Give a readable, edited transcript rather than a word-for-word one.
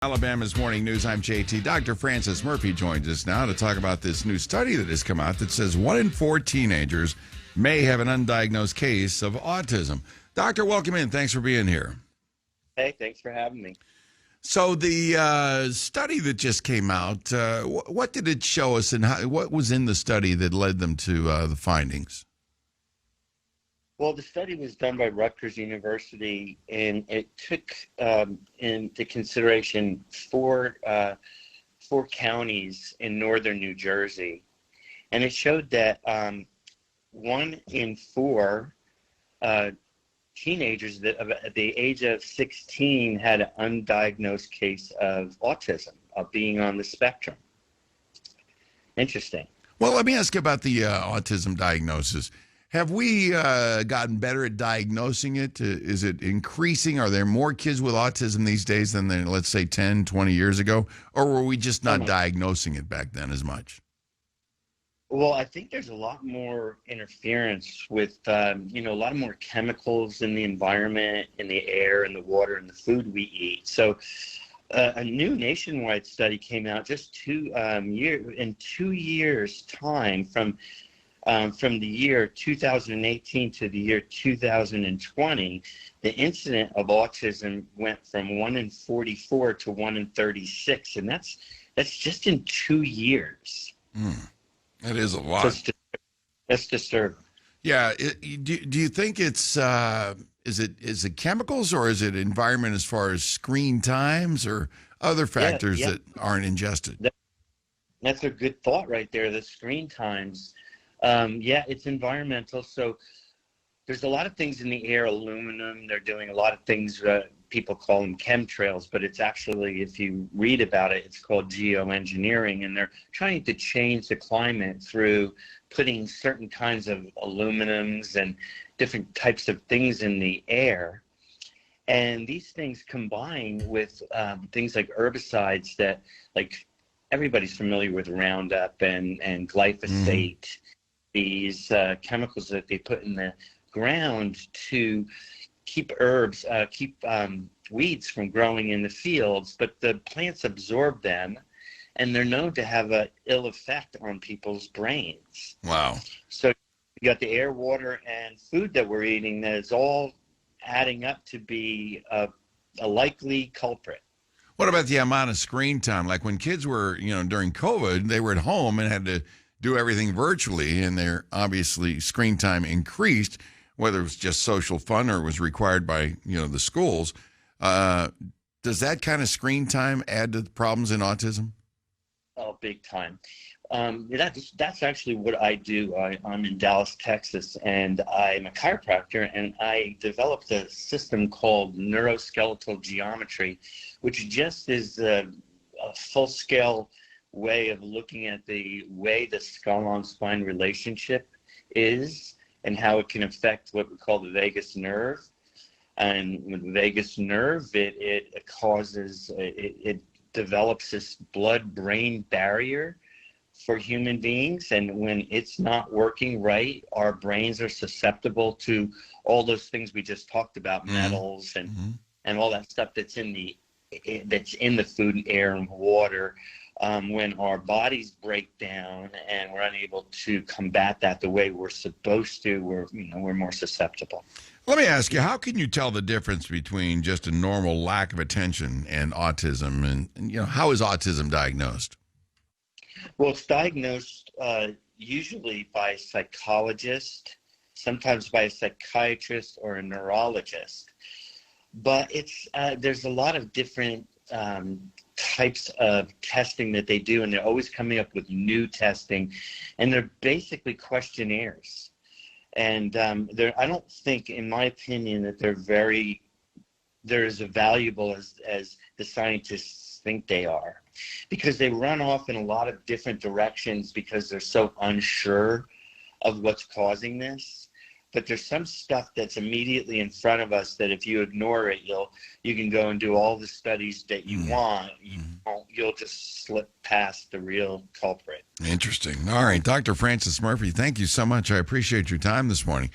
Alabama's Morning News. I'm JT. Dr. Francis Murphy joins us now to talk about this new study that has come out that says 1 in 4 teenagers may have an undiagnosed case of autism. Doctor, welcome in. Thanks for being here. Hey, thanks for having me. So the study that just came out, what did it show us, and what was in the study that led them to the findings? Well, the study was done by Rutgers University, and it took into consideration four counties in northern New Jersey. And it showed that 1 in 4 teenagers that at the age of 16 had an undiagnosed case of autism, of being on the spectrum. Interesting. Well, let me ask you about the autism diagnosis. Have we gotten better at diagnosing it? Is it increasing? Are there more kids with autism these days than there, let's say, 10, 20 years ago? Or were we just not diagnosing it back then as much? Well, I think there's a lot more interference with, a lot more chemicals in the environment, in the air, in the water, and the food we eat. So a new nationwide study came out just 2 years' time from the year 2018 to the year 2020, the incidence of autism went from 1 in 44 to 1 in 36, and that's just in 2 years. That is a lot. That's disturbing. Yeah. Do you think it's is it chemicals, or is it environment as far as screen times or other factors that aren't ingested? That's a good thought right there. The screen times. It's environmental. So there's a lot of things in the air, aluminum. They're doing a lot of things, people call them chemtrails, but it's actually, if you read about it, it's called geoengineering. And they're trying to change the climate through putting certain kinds of aluminums and different types of things in the air. And these things combine with things like herbicides that, like, everybody's familiar with Roundup and glyphosate. These chemicals that they put in the ground to keep weeds from growing in the fields, but the plants absorb them, and they're known to have an ill effect on people's brains. Wow. So you got the air, water, and food that we're eating that is all adding up to be a likely culprit. What about the amount of screen time? Like when kids were, during COVID, they were at home and had to do everything virtually, and their obviously screen time increased, whether it was just social fun or it was required by, the schools. Does that kind of screen time add to the problems in autism? Oh, big time. That's actually what I do. I'm in Dallas, Texas, and I'm a chiropractor, and I developed a system called neuroskeletal geometry, which just is a full-scale way of looking at the way the skull-on-spine relationship is and how it can affect what we call the vagus nerve. And with the vagus nerve, it develops this blood-brain barrier for human beings, and when it's not working right, our brains are susceptible to all those things we just talked about, metals and all that stuff that's in the food and air and water. When our bodies break down and we're unable to combat that the way we're supposed to, we're more susceptible. Let me ask you, how can you tell the difference between just a normal lack of attention and autism? And how is autism diagnosed? Well, it's diagnosed usually by a psychologist, sometimes by a psychiatrist or a neurologist. But there's a lot of different types of testing that they do, and they're always coming up with new testing, and they're basically questionnaires. And I don't think, in my opinion, that they're as valuable as the scientists think they are, because they run off in a lot of different directions because they're so unsure of what's causing this. But there's some stuff that's immediately in front of us that if you ignore it, you can go and do all the studies that you want. You'll just slip past the real culprit. Interesting. All right, Dr. Francis Murphy, thank you so much. I appreciate your time this morning.